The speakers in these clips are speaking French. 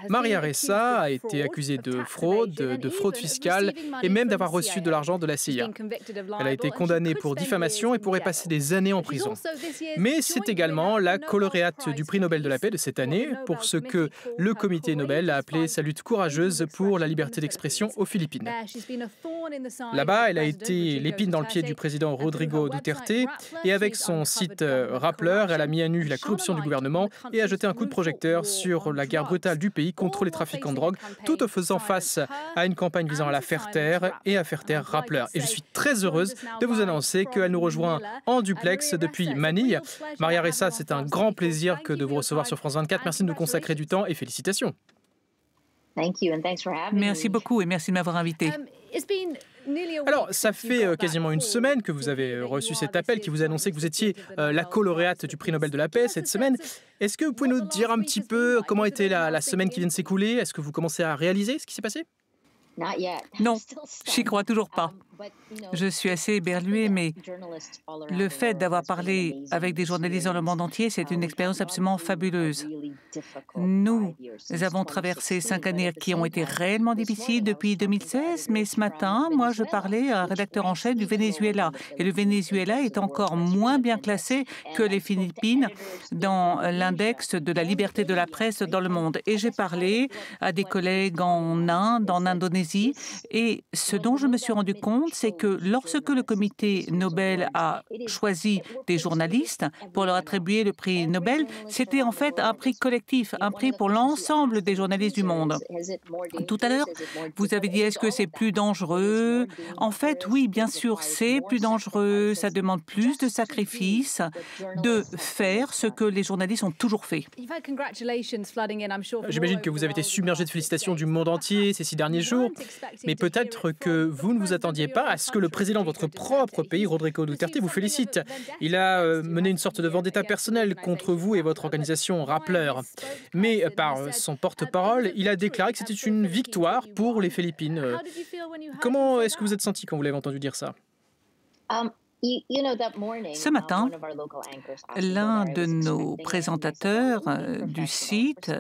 Maria Ressa a été accusée de fraude fiscale et même d'avoir reçu de l'argent de la CIA. Elle a été condamnée pour diffamation et pourrait passer des années en prison. Mais c'est également la lauréate du prix Nobel de la paix de cette année pour ce que le comité Nobel a appelé sa lutte courageuse pour la liberté d'expression aux Philippines. Là-bas, elle a été l'épine dans le pied du président Rodrigo Duterte et avec son site Rappler, elle a mis à nu la corruption du gouvernement et a jeté un coup de projecteur sur la guerre brutale du pays contre les trafiquants de drogue, tout en faisant face à une campagne visant à la faire taire et à faire taire Rappler. Et je suis très heureuse de vous annoncer qu'elle nous rejoint en duplex depuis Manille. Maria Ressa, c'est un grand plaisir que de vous recevoir sur France 24. Merci de nous consacrer du temps et félicitations. Merci beaucoup et merci de m'avoir invité. Alors, ça fait quasiment une semaine que vous avez reçu cet appel qui vous annonçait que vous étiez la lauréate du prix Nobel de la paix cette semaine. Est-ce que vous pouvez nous dire un petit peu comment était la semaine qui vient de s'écouler? Est-ce que vous commencez à réaliser ce qui s'est passé? Non, j'y crois toujours pas. Je suis assez éberluée, mais le fait d'avoir parlé avec des journalistes dans le monde entier, c'est une expérience absolument fabuleuse. Nous avons traversé 5 années qui ont été réellement difficiles depuis 2016, mais ce matin, moi, je parlais à un rédacteur en chef du Venezuela. Et le Venezuela est encore moins bien classé que les Philippines dans l'index de la liberté de la presse dans le monde. Et j'ai parlé à des collègues en Inde, en Indonésie, et ce dont je me suis rendu compte, c'est que lorsque le comité Nobel a choisi des journalistes pour leur attribuer le prix Nobel, c'était en fait un prix collectif, un prix pour l'ensemble des journalistes du monde. Tout à l'heure, vous avez dit, est-ce que c'est plus dangereux? En fait, oui, bien sûr, c'est plus dangereux, ça demande plus de sacrifices de faire ce que les journalistes ont toujours fait. J'imagine que vous avez été submergé de félicitations du monde entier ces 6 derniers jours, mais peut-être que vous ne vous attendiez pas à ce que le président de votre propre pays, Rodrigo Duterte, vous félicite. Il a mené une sorte de vendetta personnelle contre vous et votre organisation Rappler. Mais par son porte-parole, il a déclaré que c'était une victoire pour les Philippines. Comment est-ce que vous êtes senti quand vous l'avez entendu dire ça? Ce matin, l'un de nos présentateurs du site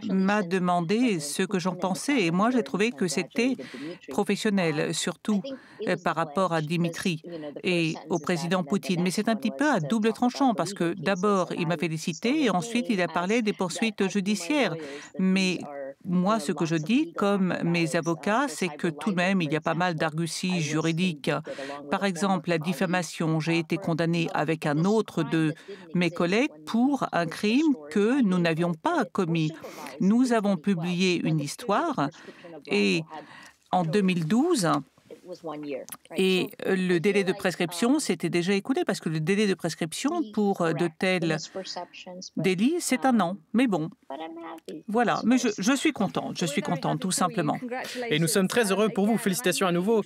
m'a demandé ce que j'en pensais et moi j'ai trouvé que c'était professionnel, surtout par rapport à Dimitri et au président Poutine. Mais c'est un petit peu à double tranchant parce que d'abord il m'a félicité et ensuite il a parlé des poursuites judiciaires. Mais moi, ce que je dis, comme mes avocats, c'est que tout de même, il y a pas mal d'arguties juridiques. Par exemple, la diffamation. J'ai été condamnée avec un autre de mes collègues pour un crime que nous n'avions pas commis. Nous avons publié une histoire et en 2012, et le délai de prescription s'était déjà écoulé parce que le délai de prescription pour de tels délits, c'est 1 an. Mais bon, voilà. Mais je suis contente tout simplement. Et nous sommes très heureux pour vous. Félicitations à nouveau.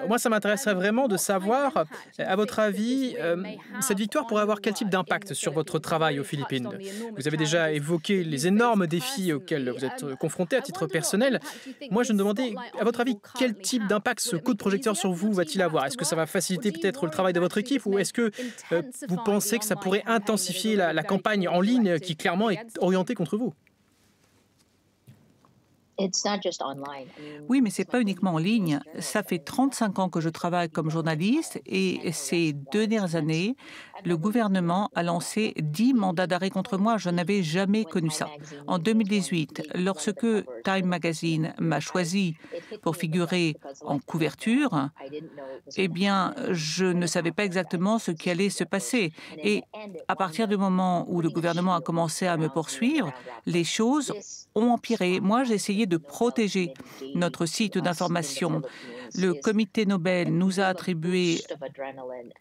Moi, ça m'intéresserait vraiment de savoir, à votre avis, cette victoire pourrait avoir quel type d'impact sur votre travail aux Philippines? Vous avez déjà évoqué les énormes défis auxquels vous êtes confrontés à titre personnel. Moi, je me demandais, à votre avis, quel type d'impact ce coup de projecteur sur vous va-t-il avoir? Est-ce que ça va faciliter peut-être le travail de votre équipe ou est-ce que vous pensez que ça pourrait intensifier la campagne en ligne qui clairement est orientée contre vous? Oui, mais ce n'est pas uniquement en ligne. Ça fait 35 ans que je travaille comme journaliste et ces 2 dernières années, le gouvernement a lancé 10 mandats d'arrêt contre moi. Je n'avais jamais connu ça. En 2018, lorsque Time Magazine m'a choisi pour figurer en couverture, eh bien, je ne savais pas exactement ce qui allait se passer. Et à partir du moment où le gouvernement a commencé à me poursuivre, les choses ont empiré. Moi, j'ai essayé de protéger notre site d'information. Le comité Nobel nous a attribué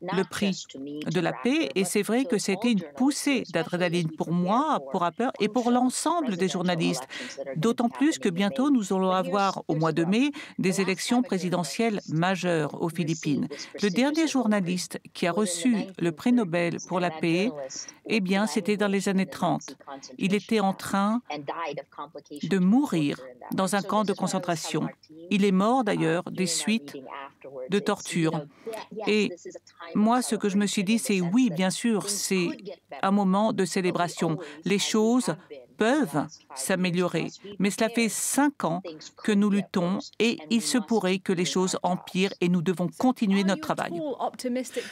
le prix de la paix et c'est vrai que c'était une poussée d'adrénaline pour moi, pour Rappler et pour l'ensemble des journalistes. D'autant plus que bientôt nous allons avoir au mois de mai des élections présidentielles majeures aux Philippines. Le dernier journaliste qui a reçu le prix Nobel pour la paix, eh bien, c'était dans les années 30. Il était en train de mourir dans un camp de concentration. Il est mort d'ailleurs des suites de torture. Et moi, ce que je me suis dit, c'est oui, bien sûr, c'est un moment de célébration. Les choses peuvent s'améliorer. Mais cela fait 5 ans que nous luttons et il se pourrait que les choses empirent et nous devons continuer notre travail.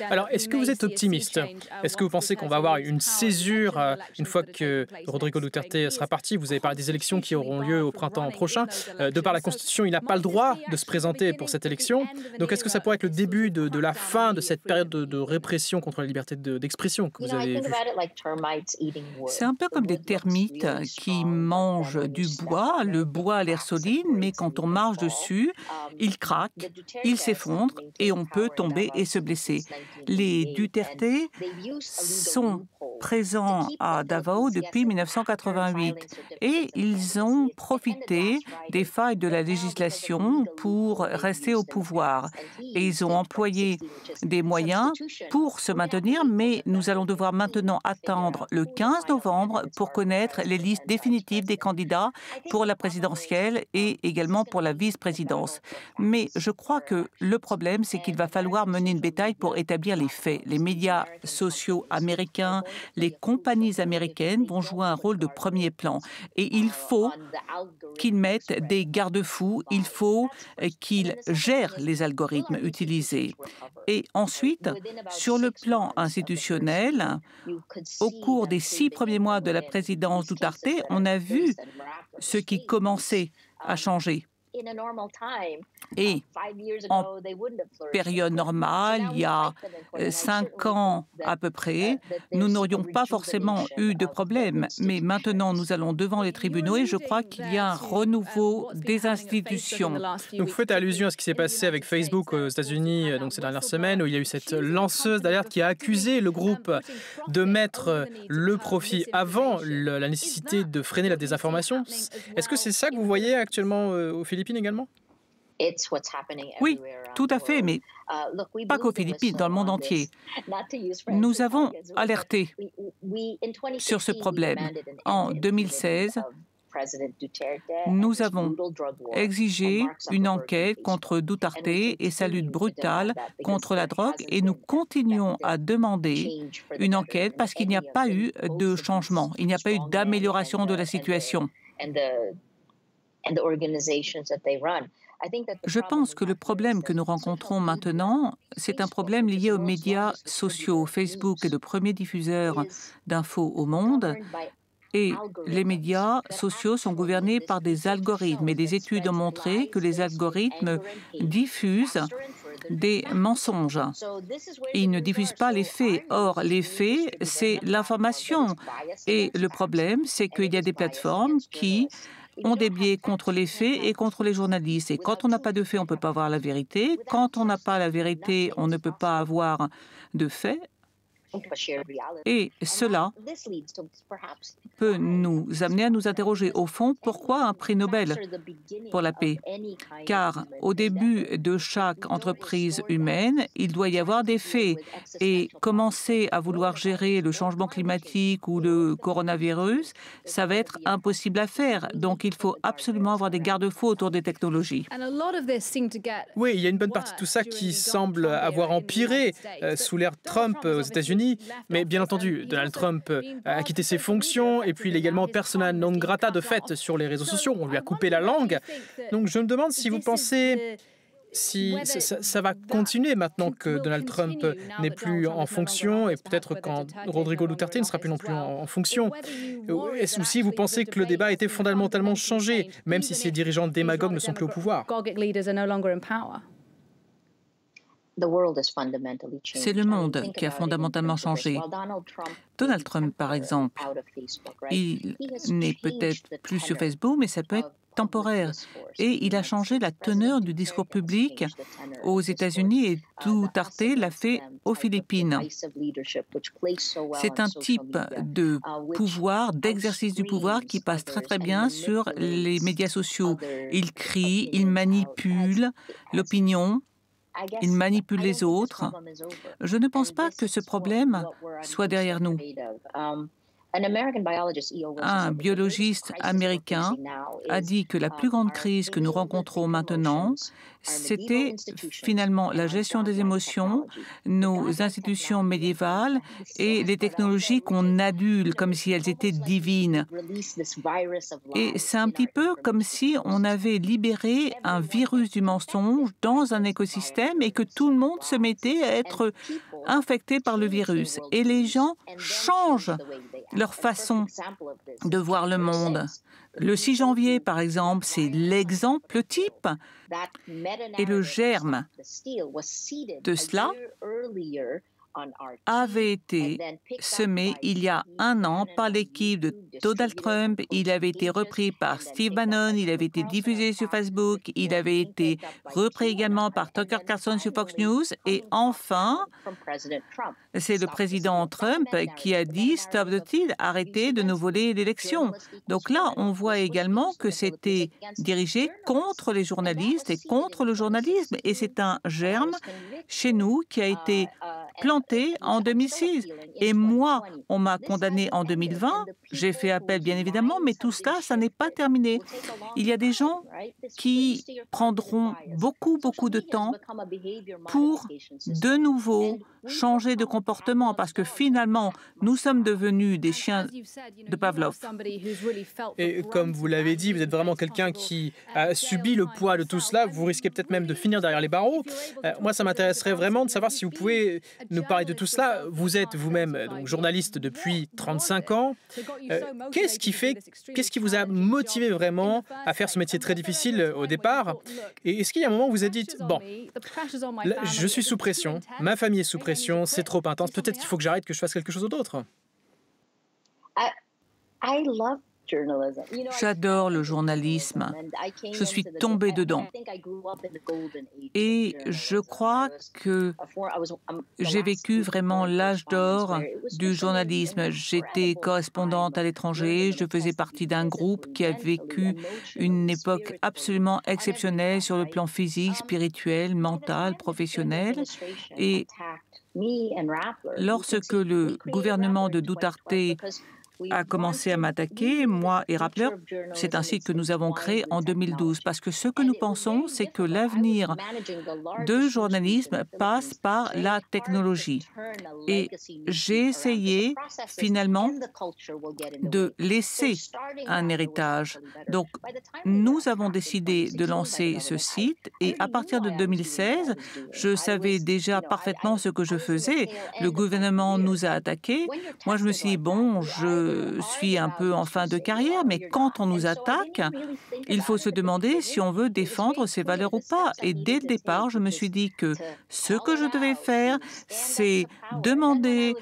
Alors, est-ce que vous êtes optimiste? Est-ce que vous pensez qu'on va avoir une césure une fois que Rodrigo Duterte sera parti? Vous avez parlé des élections qui auront lieu au printemps prochain. De par la Constitution, il n'a pas le droit de se présenter pour cette élection. Donc, est-ce que ça pourrait être le début de la fin de cette période de répression contre la liberté d'expression que vous avez vue? C'est un peu comme des termites qui mangent du bois. Le bois a l'air solide, mais quand on marche dessus, il craque, il s'effondre et on peut tomber et se blesser. Les Duterte sont présents à Davao depuis 1988 et ils ont profité des failles de la législation pour rester au pouvoir. Et ils ont employé des moyens pour se maintenir, mais nous allons devoir maintenant attendre le 15 novembre pour connaître les listes définitives des candidats pour la présidentielle et également pour la vice-présidence. Mais je crois que le problème, c'est qu'il va falloir mener une bataille pour établir les faits. Les médias sociaux américains, les compagnies américaines vont jouer un rôle de premier plan. Et il faut qu'ils mettent des garde-fous, il faut qu'ils gèrent les algorithmes utilisés. Et ensuite, sur le plan institutionnel, au cours des 6 premiers mois de la présidence Duterte, on a vu ce qui commençait à changer. Et en période normale, il y a 5 ans à peu près, nous n'aurions pas forcément eu de problème. Mais maintenant, nous allons devant les tribunaux et je crois qu'il y a un renouveau des institutions. Donc, vous faites allusion à ce qui s'est passé avec Facebook aux États-Unis ces dernières semaines, où il y a eu cette lanceuse d'alerte qui a accusé le groupe de mettre le profit avant la nécessité de freiner la désinformation. Est-ce que c'est ça que vous voyez actuellement aux Philippines également? Oui, tout à fait, mais pas qu'aux Philippines, dans le monde entier. Nous avons alerté sur ce problème. En 2016, nous avons exigé une enquête contre Duterte et sa lutte brutale contre la drogue et nous continuons à demander une enquête parce qu'il n'y a pas eu de changement, il n'y a pas eu d'amélioration de la situation. Je pense que le problème que nous rencontrons maintenant, c'est un problème lié aux médias sociaux. Facebook est le premier diffuseur d'infos au monde et les médias sociaux sont gouvernés par des algorithmes. Et des études ont montré que les algorithmes diffusent des mensonges. Ils ne diffusent pas les faits. Or, les faits, c'est l'information. Et le problème, c'est qu'il y a des plateformes qui ont des biais contre les faits et contre les journalistes. Et quand on n'a pas de faits, on ne peut pas avoir la vérité. Quand on n'a pas la vérité, on ne peut pas avoir de faits. Et cela peut nous amener à nous interroger, au fond, pourquoi un prix Nobel pour la paix? Car au début de chaque entreprise humaine, il doit y avoir des faits. Et commencer à vouloir gérer le changement climatique ou le coronavirus, ça va être impossible à faire. Donc il faut absolument avoir des garde-fous autour des technologies. Oui, il y a une bonne partie de tout ça qui semble avoir empiré sous l'ère Trump aux États-Unis. Mais bien entendu, Donald Trump a quitté ses fonctions et puis il est également persona non grata de fait sur les réseaux sociaux. On lui a coupé la langue. Donc je me demande si vous pensez si ça va continuer maintenant que Donald Trump n'est plus en fonction et peut-être quand Rodrigo Duterte ne sera plus non plus en fonction. Ou si vous pensez que le débat a été fondamentalement changé, même si ces dirigeants démagogues ne sont plus au pouvoir. C'est le monde qui a fondamentalement changé. Donald Trump, par exemple, il n'est peut-être plus sur Facebook, mais ça peut être temporaire. Et il a changé la teneur du discours public aux États-Unis et Duterte l'a fait aux Philippines. C'est un type de pouvoir, d'exercice du pouvoir qui passe très très bien sur les médias sociaux. Il crie, il manipule l'opinion. Il manipule les autres. Je ne pense pas que ce problème soit derrière nous. Un biologiste américain a dit que la plus grande crise que nous rencontrons maintenant, c'était finalement la gestion des émotions, nos institutions médiévales et les technologies qu'on adule comme si elles étaient divines. Et c'est un petit peu comme si on avait libéré un virus du mensonge dans un écosystème et que tout le monde se mettait à être infecté par le virus. Et les gens changent leur façon de voir le monde. Le 6 janvier, par exemple, c'est l'exemple type. Et le germe de cela avait été semé il y a un an par l'équipe de Donald Trump. Il avait été repris par Steve Bannon, il avait été diffusé sur Facebook, il avait été repris également par Tucker Carlson sur Fox News. Et enfin, c'est le président Trump qui a dit « Stop the steal », arrêtez de nous voler l'élection. Donc là, on voit également que c'était dirigé contre les journalistes et contre le journalisme. Et c'est un germe chez nous qui a été planté en 2006. Et moi, on m'a condamné en 2020. J'ai fait appel, bien évidemment, mais tout cela, ça n'est pas terminé. Il y a des gens qui prendront beaucoup de temps pour de nouveau changer de comportement parce que finalement, nous sommes devenus des chiens de Pavlov. Et comme vous l'avez dit, vous êtes vraiment quelqu'un qui a subi le poids de tout cela. Vous risquez peut-être même de finir derrière les barreaux. Moi, ça m'intéresserait vraiment de savoir si vous pouvez nous parler de tout cela. Vous êtes vous-même donc journaliste depuis 35 ans. Qu'est-ce qui vous a motivé vraiment à faire ce métier très difficile au départ? Et est-ce qu'il y a un moment où vous vous êtes dit, bon, là, je suis sous pression, ma famille est sous pression, c'est trop intense, peut-être qu'il faut que j'arrête, que je fasse quelque chose d'autre? J'adore le journalisme. Je suis tombée dedans. Et je crois que j'ai vécu vraiment l'âge d'or du journalisme. J'étais correspondante à l'étranger. Je faisais partie d'un groupe qui a vécu une époque absolument exceptionnelle sur le plan physique, spirituel, mental, professionnel. Et lorsque le gouvernement de Duterte a commencé à m'attaquer, moi et Rappler, c'est un site que nous avons créé en 2012, parce que ce que nous pensons, c'est que l'avenir du journalisme passe par la technologie. Et j'ai essayé finalement de laisser un héritage. Donc, nous avons décidé de lancer ce site et à partir de 2016, je savais déjà parfaitement ce que je faisais. Le gouvernement nous a attaqués. Moi, je me suis dit, bon, je suis un peu en fin de carrière, mais quand on nous attaque, il faut se demander si on veut défendre ses valeurs ou pas. Et dès le départ, je me suis dit que ce que je devais faire, c'est demander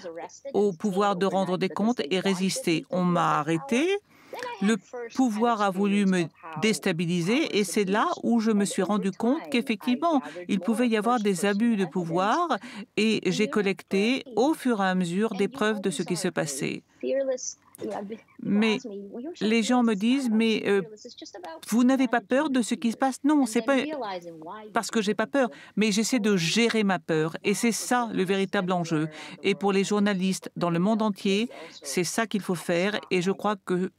au pouvoir de rendre des comptes et résister. On m'a arrêté. Le pouvoir a voulu me déstabiliser et c'est là où je me suis rendu compte qu'effectivement, il pouvait y avoir des abus de pouvoir et j'ai collecté au fur et à mesure des preuves de ce qui se passait. Mais les gens me disent, mais vous n'avez pas peur de ce qui se passe? Non, c'est pas parce que j'ai pas peur, mais j'essaie de gérer ma peur. Et c'est ça le véritable enjeu. Et pour les journalistes dans le monde entier, c'est ça qu'il faut faire. Et je crois que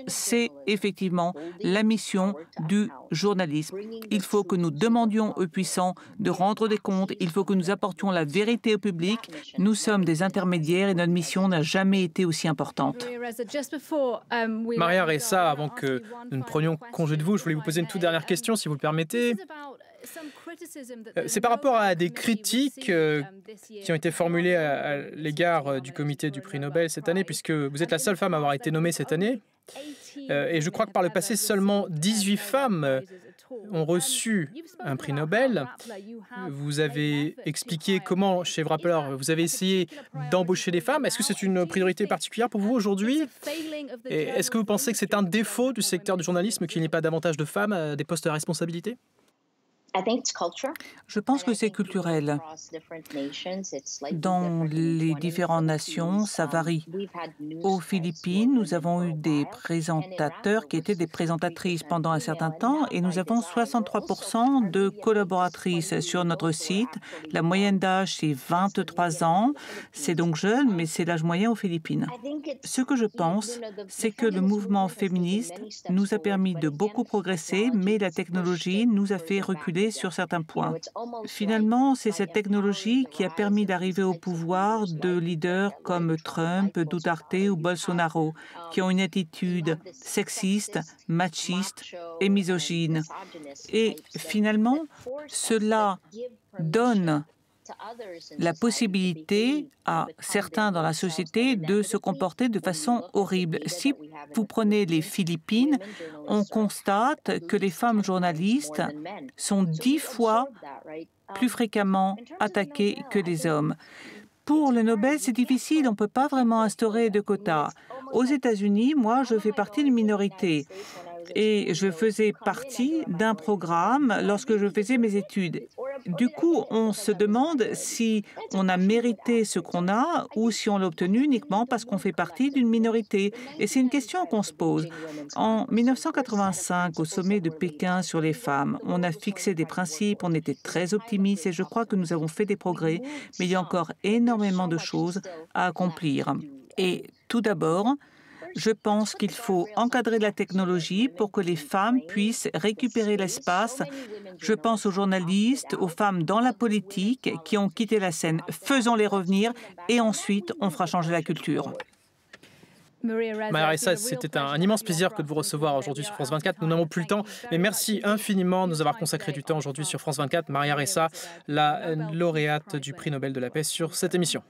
c'est effectivement la mission du journalisme. Il faut que nous demandions aux puissants de rendre des comptes. Il faut que nous apportions la vérité au public. Nous sommes des intermédiaires et notre mission n'a jamais été aussi importante. Maria Ressa, avant que nous ne prenions congé de vous, je voulais vous poser une toute dernière question, si vous le permettez. C'est par rapport à des critiques qui ont été formulées à l'égard du comité du prix Nobel cette année, puisque vous êtes la seule femme à avoir été nommée cette année. Et je crois que par le passé, seulement 18 femmes ont reçu un prix Nobel. Vous avez expliqué comment, chez Rappler, vous avez essayé d'embaucher des femmes. Est-ce que c'est une priorité particulière pour vous aujourd'hui? Et est-ce que vous pensez que c'est un défaut du secteur du journalisme qu'il n'y ait pas davantage de femmes à des postes à responsabilité? Je pense que c'est culturel. Dans les différentes nations, ça varie. Aux Philippines, nous avons eu des présentateurs qui étaient des présentatrices pendant un certain temps et nous avons 63% de collaboratrices sur notre site. La moyenne d'âge, c'est 23 ans. C'est donc jeune, mais c'est l'âge moyen aux Philippines. Ce que je pense, c'est que le mouvement féministe nous a permis de beaucoup progresser, mais la technologie nous a fait reculer sur certains points. Finalement, c'est cette technologie qui a permis d'arriver au pouvoir de leaders comme Trump, Duterte ou Bolsonaro, qui ont une attitude sexiste, machiste et misogyne. Et finalement, cela donne la possibilité à certains dans la société de se comporter de façon horrible. Si vous prenez les Philippines, on constate que les femmes journalistes sont 10 fois plus fréquemment attaquées que les hommes. Pour le Nobel, c'est difficile, on ne peut pas vraiment instaurer de quotas. Aux États-Unis, moi, je fais partie d'une minorité. Et je faisais partie d'un programme lorsque je faisais mes études. Du coup, on se demande si on a mérité ce qu'on a ou si on l'a obtenu uniquement parce qu'on fait partie d'une minorité. Et c'est une question qu'on se pose. En 1985, au sommet de Pékin sur les femmes, on a fixé des principes, on était très optimistes et je crois que nous avons fait des progrès, mais il y a encore énormément de choses à accomplir. Et tout d'abord, je pense qu'il faut encadrer la technologie pour que les femmes puissent récupérer l'espace. Je pense aux journalistes, aux femmes dans la politique qui ont quitté la scène. Faisons-les revenir et ensuite on fera changer la culture. Maria Ressa, c'était un immense plaisir que de vous recevoir aujourd'hui sur France 24. Nous n'avons plus le temps, mais merci infiniment de nous avoir consacré du temps aujourd'hui sur France 24. Maria Ressa, la lauréate du prix Nobel de la paix, sur cette émission.